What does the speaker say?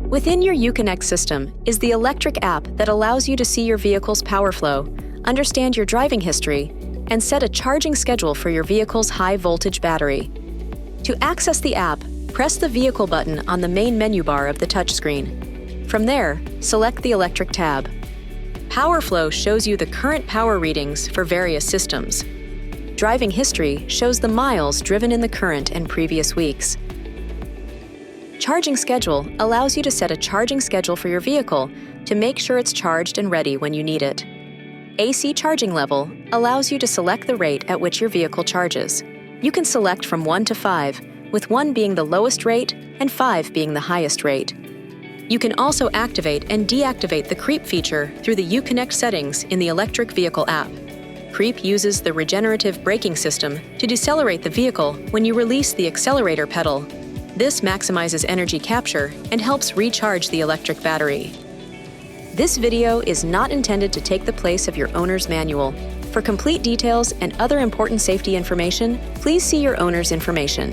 Within your Uconnect system is the electric app that allows you to see your vehicle's power flow, understand your driving history, and set a charging schedule for your vehicle's high-voltage battery. To access the app, press the Vehicle button on the main menu bar of the touchscreen. From there, select the Electric tab. Power Flow shows you the current power readings for various systems. Driving History shows the miles driven in the current and previous weeks. Charging Schedule allows you to set a charging schedule for your vehicle to make sure it's charged and ready when you need it. AC Charging Level allows you to select the rate at which your vehicle charges. You can select from 1 to 5, with 1 being the lowest rate and 5 being the highest rate. You can also activate and deactivate the Creep feature through the Uconnect settings in the electric vehicle app. Creep uses the regenerative braking system to decelerate the vehicle when you release the accelerator pedal. This maximizes energy capture and helps recharge the electric battery. This video is not intended to take the place of your owner's manual. For complete details and other important safety information, please see your owner's information.